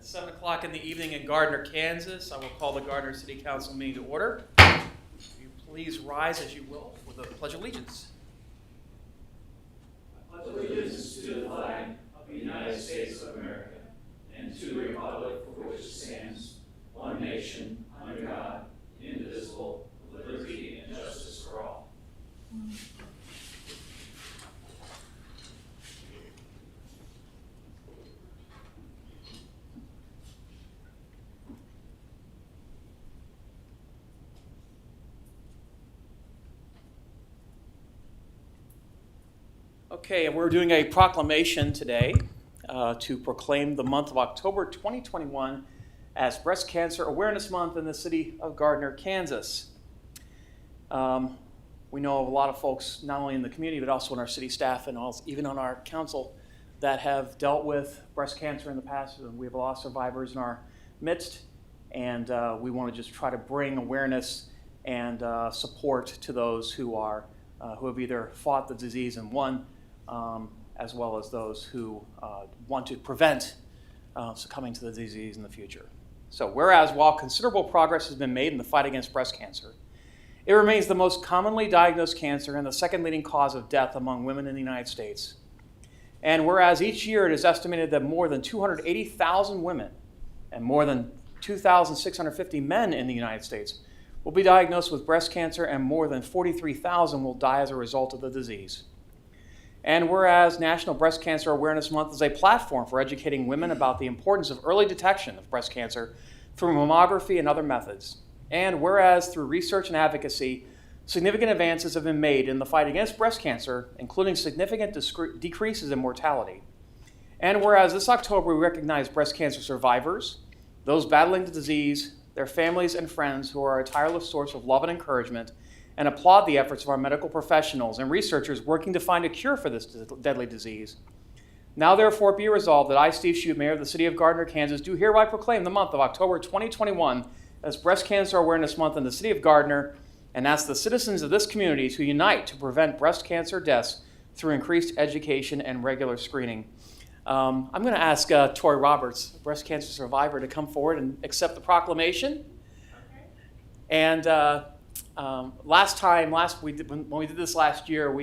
7 o'clock in the evening in Gardner, Kansas. I will call the Gardner City Council meeting to order. Will you please rise as you will for the Pledge of Allegiance? I pledge allegiance to the flag of the United States of America and to the republic for which it stands, one nation, under God, indivisible, with liberty and justice for all. Okay, and we're doing a proclamation today to proclaim the month of October 2021 as Breast Cancer Awareness Month in the city of Gardner, Kansas. We know of a lot of folks, not only in the community, but also in our city staff and also even on our council, that have dealt with breast cancer in the past. And we have a lot of survivors in our midst, and we want to just try to bring awareness and support to those who have either fought the disease and won, as well as those who want to prevent succumbing to the disease in the future. So, whereas while considerable progress has been made in the fight against breast cancer, it remains the most commonly diagnosed cancer and the second leading cause of death among women in the United States. And whereas each year it is estimated that more than 280,000 women and more than 2,650 men in the United States will be diagnosed with breast cancer, and more than 43,000 will die as a result of the disease. And whereas National Breast Cancer Awareness Month is a platform for educating women about the importance of early detection of breast cancer through mammography and other methods. And whereas through research and advocacy, significant advances have been made in the fight against breast cancer, including significant decreases in mortality. And whereas this October we recognize breast cancer survivors, those battling the disease, their families and friends who are a tireless source of love and encouragement, and applaud the efforts of our medical professionals and researchers working to find a cure for this deadly disease. Now therefore be resolved that I, Steve Shute, Mayor of the City of Gardner, Kansas, do hereby proclaim the month of October 2021 as Breast Cancer Awareness Month in the City of Gardner, and ask the citizens of this community to unite to prevent breast cancer deaths through increased education and regular screening. I'm going to ask Tori Roberts, a breast cancer survivor, to come forward and accept the proclamation. Okay. And when we did this last year,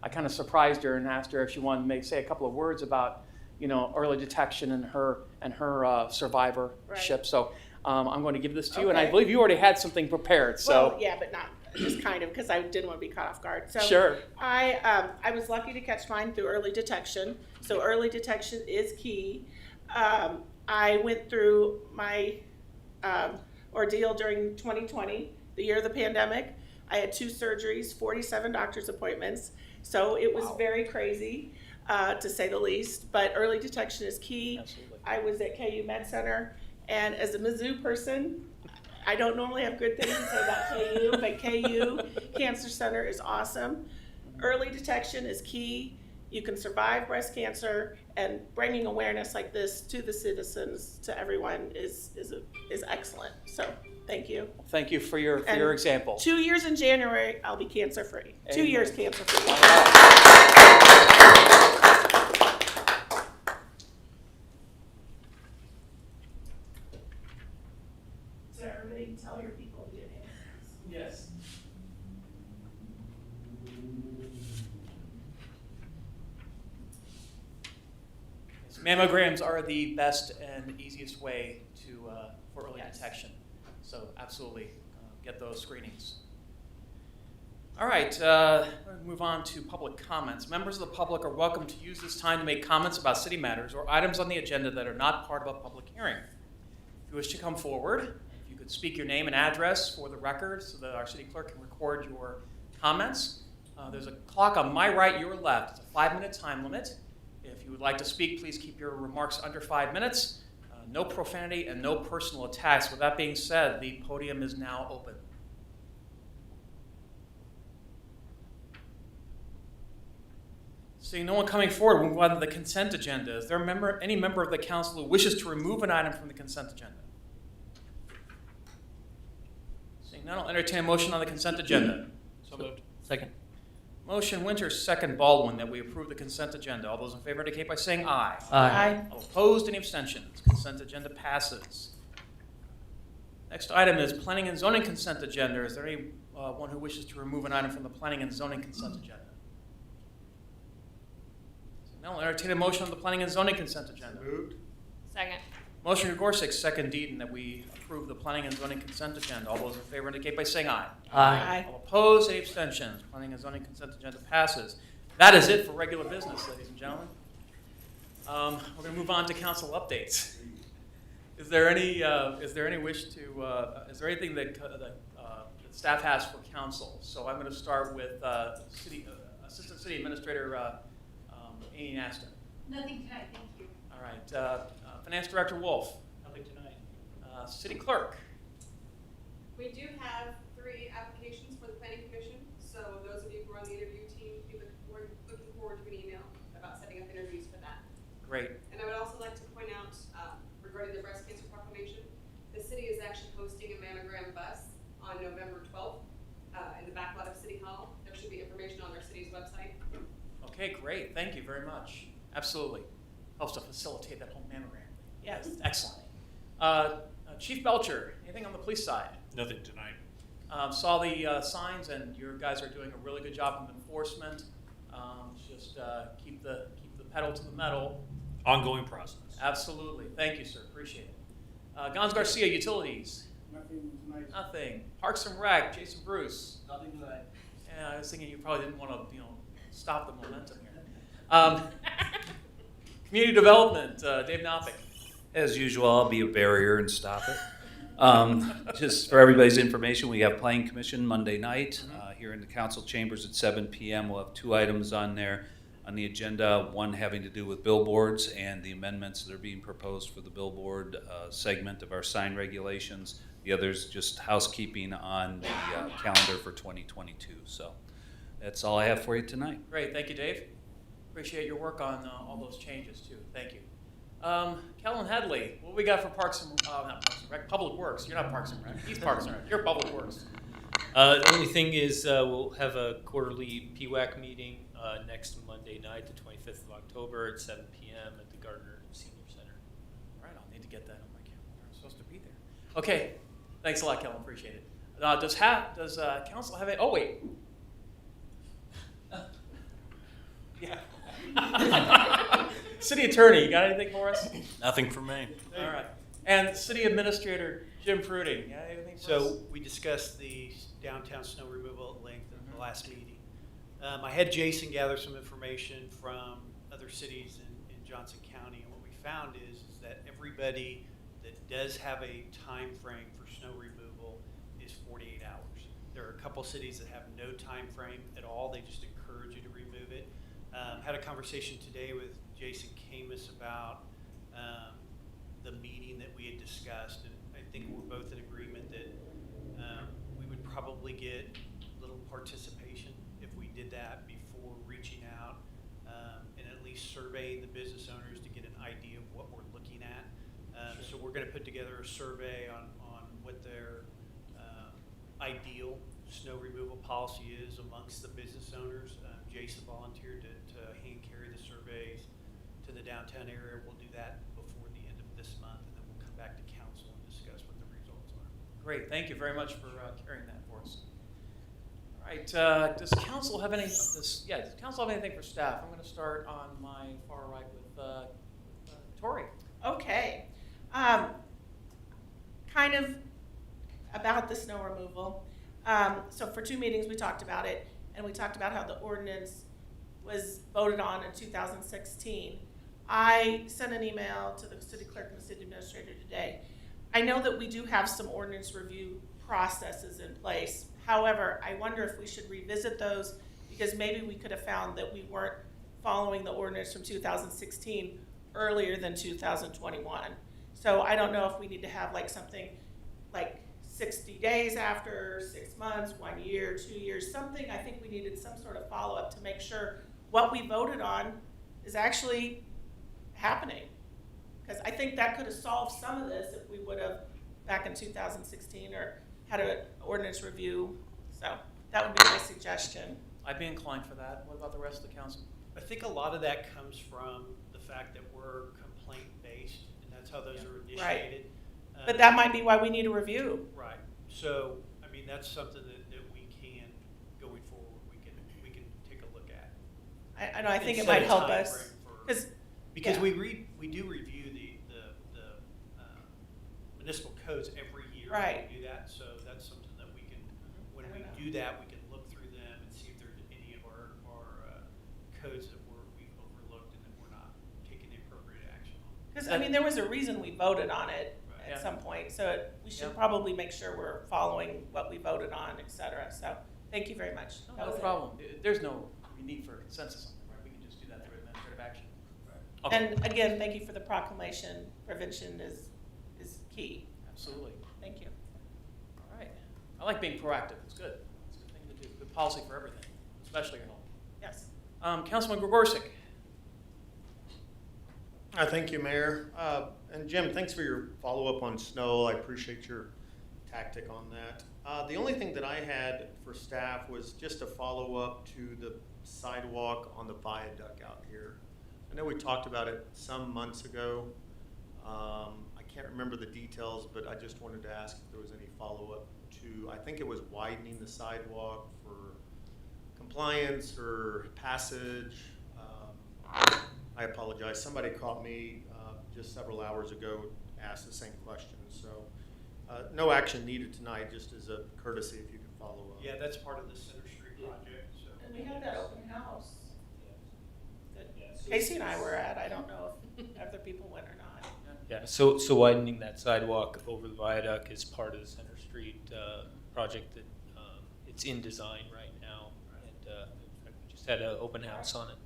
I kind of surprised her and asked her if she wanted to say a couple of words about, early detection and her survivorship. Right. So I'm going to give this to you, and I believe you already had something prepared. So. Well, yeah, but not just kind of, because I didn't want to be caught off guard. So sure. I was lucky to catch mine through early detection. So early detection is key. I went through my ordeal during 2020, the year of the pandemic. I had 2 surgeries, 47 doctor's appointments. So it was very crazy, to say the least. But early detection is key. Absolutely. I was at KU Med Center, and as a Mizzou person, I don't normally have good things to say about KU, but KU Cancer Center is awesome. Early detection is key. You can survive breast cancer, and bringing awareness like this to the citizens, to everyone, is excellent. So thank you. Thank you for your example. 2 years in January, I'll be cancer free. 2 years cancer free. So everybody, tell your people to get in. Yes. Mammograms are the best and easiest way for early detection. So absolutely get those screenings. All right, we'll move on to public comments. Members of the public are welcome to use this time to make comments about city matters or items on the agenda that are not part of a public hearing. If you wish to come forward, if you could speak your name and address for the record so that our city clerk can record your comments. There's a clock on my right, your left. It's a 5-minute time limit. If you would like to speak, please keep your remarks under 5 minutes. No profanity and no personal attacks. With that being said, the podium is now open. Seeing no one coming forward, we'll move on to the consent agenda. Is there any member of the council who wishes to remove an item from the consent agenda? Seeing none, I'll entertain a motion on the consent agenda. So moved. Second. Motion Winters, second Baldwin, that we approve the consent agenda. All those in favor indicate by saying aye. Aye. All opposed, any abstentions? Consent agenda passes. Next item is planning and zoning consent agenda. Is there anyone who wishes to remove an item from the planning and zoning consent agenda? No, I'll entertain a motion on the planning and zoning consent agenda. Moved. Second. Motion Gorsick, second Deaton, that we approve the planning and zoning consent agenda. All those in favor indicate by saying aye. Aye. All opposed, any abstentions? Planning and zoning consent agenda passes. That is it for regular business, ladies and gentlemen. We're going to move on to council updates. Is there any wish to? Is there anything that staff has for council? So I'm going to start with Assistant City Administrator Amy Aston. Nothing tonight, thank you. All right. Finance Director Wolf. Nothing tonight. City Clerk. We do have 3 applications for the planning commission, so those of you who are on the interview team, be looking forward to an email about setting up interviews for that. Great. And I would also like to point out, regarding the breast cancer proclamation, the city is actually hosting a mammogram bus on November 12th in the back lot of City Hall. There should be information on our city's website. Okay, great. Thank you very much. Absolutely. Helps to facilitate that whole mammogram. Yes. Excellent. Chief Belcher, anything on the police side? Nothing tonight. Saw the signs, and your guys are doing a really good job of enforcement. Just keep the pedal to the metal. Ongoing process. Absolutely. Thank you, sir. Appreciate it. Gons Garcia, Utilities. Nothing tonight. Nothing. Parks and Rec, Jason Bruce. Nothing tonight. Yeah, I was thinking you probably didn't want to, stop the momentum here. Community Development, Dave Noppick. As usual, I'll be a barrier and stop it. Just for everybody's information, we have Planning Commission Monday night here in the council chambers at 7 p.m. We'll have 2 items on there on the agenda, one having to do with billboards and the amendments that are being proposed for the billboard segment of our sign regulations. The other's just housekeeping on the calendar for 2022. So that's all I have for you tonight. Great, thank you, Dave. Appreciate your work on all those changes too. Thank you. Kellen Headley, what we got for Parks and not Parks and Rec, Public Works. You're not Parks and Rec. He's Parks and Rec. You're Public Works. The only thing is we'll have a quarterly PWAC meeting next Monday night, the 25th of October at 7 p.m. at the Gardner Senior Center. All right, I'll need to get that on my calendar. I'm supposed to be there. Okay, thanks a lot, Kellen. Appreciate it. Does council have a? Oh wait. Yeah. City Attorney, you got anything for us? Nothing from me. All right. And City Administrator Jim Fruiting, yeah, anything for us? So we discussed the downtown snow removal at length in the last meeting. I had Jason gather some information from other cities in Johnson County, and what we found is that everybody that does have a time frame for snow removal is 48 hours. There are a couple cities that have no time frame at all. They just encourage you to remove it. Had a conversation today with Jason Camus about the meeting that we had discussed, and I think we're both in agreement that we would probably get little participation if we did that before reaching out and at least surveying the business owners to get an idea of what we're looking at. So we're going to put together a survey on what their ideal snow removal policy is amongst the business owners. Jason volunteered to hand carry the surveys to the downtown area. We'll do that before the end of this month, and then we'll come back to council and discuss what the results are. Great, thank you very much for carrying that for us. All right, does council have any? Does council have anything for staff? I'm going to start on my far right with Tori. Okay. Kind of about the snow removal. So for 2 meetings, we talked about it, and we talked about how the ordinance was voted on in 2016. I sent an email to the city clerk and the city administrator today. I know that we do have some ordinance review processes in place. However, I wonder if we should revisit those, because maybe we could have found that we weren't following the ordinance from 2016 earlier than 2021. So I don't know if we need to have like something like 60 days after, 6 months, 1 year, 2 years, something. I think we needed some sort of follow-up to make sure what we voted on is actually happening. Because I think that could have solved some of this if we would have, back in 2016, or had an ordinance review. So that would be my suggestion. I'd be inclined for that. What about the rest of the council? I think a lot of that comes from the fact that we're complaint-based, and that's how those are Right. initiated. But that might be why we need a review. Right. So, I mean, that's something that we can, going forward, we can take a look at. I know, I think it And set might a help time us. frame for- 'Cause, Because yeah. we do review the municipal codes every year. Right. We do that, so that's something that we can, when I we know. do that, we can look through them and see if there's any of our codes that we've overlooked and that we're not taking the appropriate action on. Because, I mean, there was a reason we voted on it Right. at Yeah. some point, so we should Yeah. probably make sure we're following what we voted on, et cetera. So, thank you very much. That No was it. problem. There's no need for consensus on that, right? We can just do that through administrative action. Okay. And again, thank you for the proclamation. Prevention is key. Absolutely. Thank you. All right. I like being proactive. It's good. It's a good thing to do. Good policy for everything, especially your health. Yes. Councilman Gregorczyk. Thank you, Mayor. And Jim, thanks for your follow-up on snow. I appreciate your tactic on that. The only thing that I had for staff was just a follow-up to the sidewalk on the viaduct out here. I know we talked about it some months ago. I can't remember the details, but I just wanted to ask if there was any follow-up to, I think it was widening the sidewalk for compliance or passage. I apologize. Somebody caught me just several hours ago, asked the same question. So no action needed tonight, just as a courtesy if you could follow up. Yeah, that's part of the Center Street project, so. And we had that open house that Yeah, Casey and I were at. I don't know if other people went or not. Yeah, so widening that sidewalk over the viaduct is part of the Center Street project that it's in design right now. And in fact, we just had an open house on it.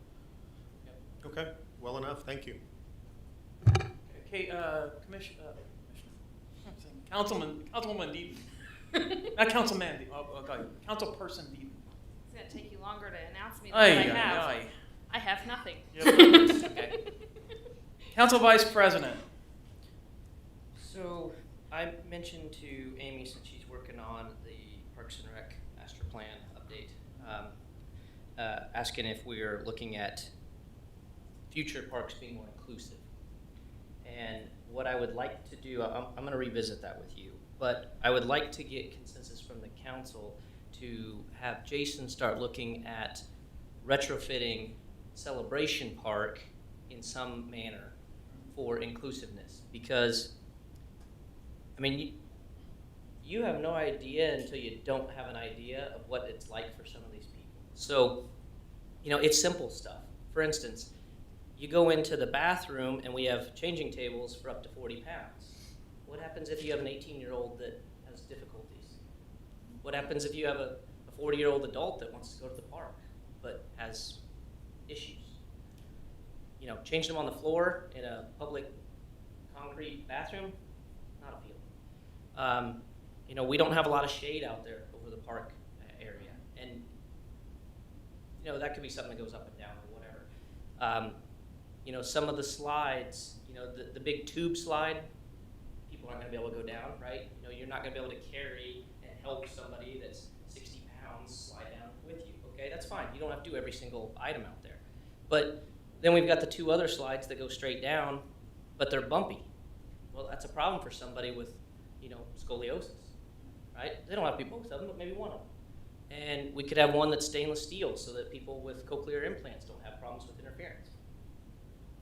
Okay, well enough. Thank you. Okay, Councilwoman Deaton. Not Councilman Deaton. Oh, okay. Councilperson Deaton. It's gonna take you longer to announce me than Aye, I aye, have. aye. I have nothing. Okay. Council Vice President. So I mentioned to Amy, since she's working on the Parks and Rec master plan update, asking if we are looking at future parks being more inclusive. And what I would like to do, I'm going to revisit that with you, but I would like to get consensus from the council to have Jason start looking at retrofitting Celebration Park in some manner for inclusiveness, because I mean, you have no idea until you don't have an idea of what it's like for some of these people. So, you know, it's simple stuff. For instance, you go into the bathroom and we have changing tables for up to 40 pounds. What happens if you have an 18-year-old that has difficulties? What happens if you have a 40-year-old adult that wants to go to the park but has issues? You know, change them on the floor in a public concrete bathroom, not appealing. You know, we don't have a lot of shade out there over the park area, and you know, that could be something that goes up and down or whatever. You know, some of the slides, you know, the big tube slide, people aren't going to be able to go down, right? You know, you're not going to be able to carry and help somebody that's 60 pounds slide down with you. Okay, that's fine. You don't have to do every single item out there. But then we've got the two other slides that go straight down, but they're bumpy. Well, that's a problem for somebody with, you know, scoliosis, right? They don't have to be both of them, but maybe one of them. And we could have one that's stainless steel so that people with cochlear implants don't have problems with interference.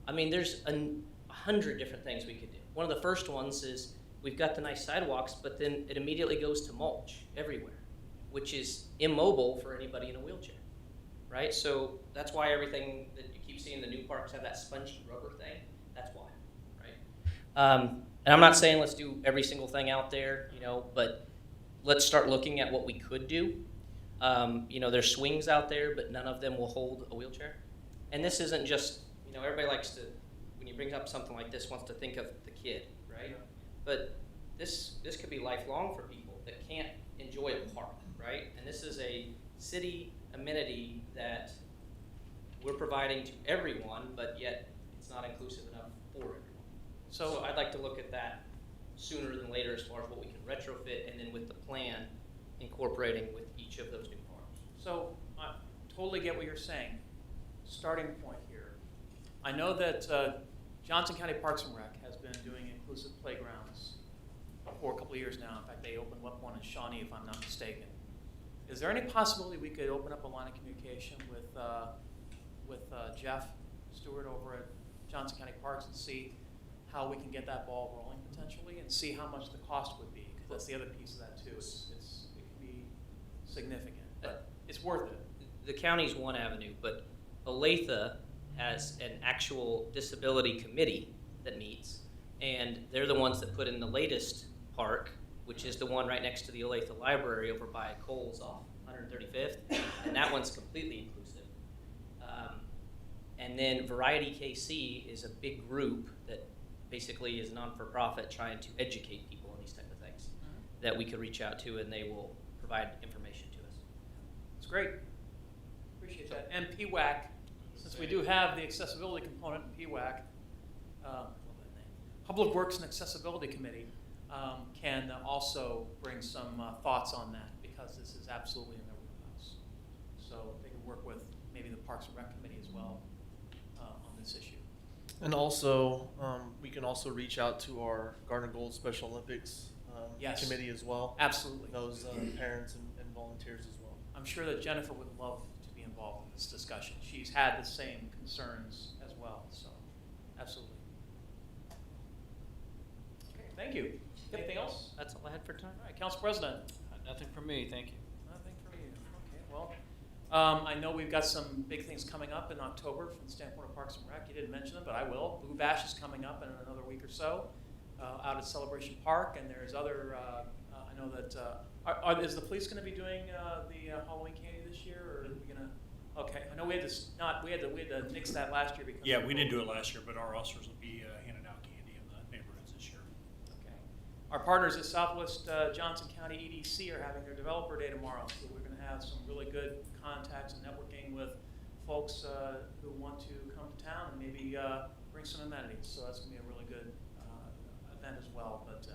I mean, there's 100 different things we could do. One of the first ones is we've got the nice sidewalks, but then it immediately goes to mulch everywhere, which is immobile for anybody in a wheelchair, right? So that's why everything that you keep seeing the new parks have that spongy rubber thing. That's why, right? And I'm not saying let's do every single thing out there, you know, but let's start looking at what we could do. You know, there's swings out there, but none of them will hold a wheelchair. And this isn't just, you know, everybody likes to, when you bring up something like this, wants to think of the kid, right? But this could be lifelong for people that can't enjoy a park, right? And this is a city amenity that we're providing to everyone, but yet it's not inclusive enough for everyone. So I'd like to look at that sooner than later as far as what we can retrofit, and then with the plan incorporating with each of those new parks. So, totally get what you're saying. Starting point here. I know that Johnson County Parks and Rec has been doing inclusive playgrounds for a couple of years now. In fact, they opened up one in Shawnee, if I'm not mistaken. Is there any possibility we could open up a line of communication with Jeff Stewart over at Johnson County Parks and see how we can get that ball rolling potentially, and see how much the cost would be? Because that's the other piece of that too. It can be significant, but it's worth it. The county's one avenue, but Olathe has an actual disability committee that meets, and they're the ones that put in the latest park, which is the one right next to the Olathe Library over by Coles off 135th, and that one's completely inclusive. And then Variety KC is a big group that basically is non-for-profit trying to educate people on these type of things that we could reach out to, and they will provide information to us. It's great. Appreciate that. And PWAC, since we do have the accessibility component in PWAC, Public Works and Accessibility Committee can also bring some thoughts on that, because this is absolutely in their wheelhouse. So they can work with maybe the Parks and Rec Committee as well on this issue. And also, we can also reach out to our Gardner Gold Special Olympics Yes. committee as well. Absolutely. Those parents and volunteers as well. I'm sure that Jennifer would love to be involved in this discussion. She's had the same concerns as well, so absolutely. Okay, thank you. Anything else? That's all I had for time. All right, Council President. Nothing from me, thank you. Nothing from you. Okay, well, I know we've got some big things coming up in October from the standpoint of Parks and Rec. You didn't mention them, but I will. Blue Bash is coming up in another week or so out at Celebration Park, and there's other, I know that, is the police going to be doing the Halloween candy this year, or are we going to? Okay, I know we had to nix that last year because. Yeah, we didn't do it last year, but our officers will be handing out candy in the neighborhoods this year. Okay. Our partners at Southwest Johnson County EDC are having their developer day tomorrow, so we're going to have some really good contacts and networking with folks who want to come to town and maybe bring some amenities. So that's going to be a really good event as well. But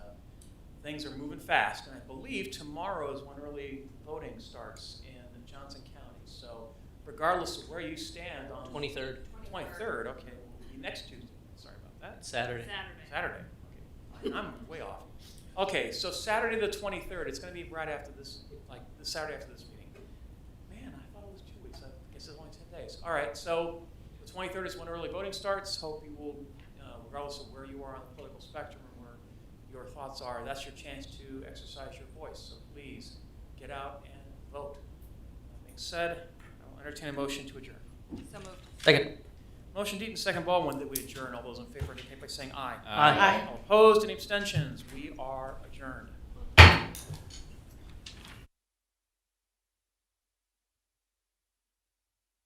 things are moving fast, and I believe tomorrow is when early voting starts in Johnson County. So regardless of where you stand on 23rd. 23rd, okay, will be next Tuesday. Sorry about that. Saturday. Saturday. Okay, I'm way off. Okay, so Saturday the 23rd. It's going to be right after this, like the Saturday after this meeting. Man, I thought it was 2 weeks. I guess it's only 10 days. All right, so the 23rd is when early voting starts. Hope you will, regardless of where you are on the political spectrum and where your thoughts are, that's your chance to exercise your voice. So please get out and vote. That being said, I will entertain a motion to adjourn. So moved. Second. Motion Deaton, second Baldwin, that we adjourn. All those in favor indicate by saying aye. Aye. Aye. All opposed, any abstentions? We are adjourned.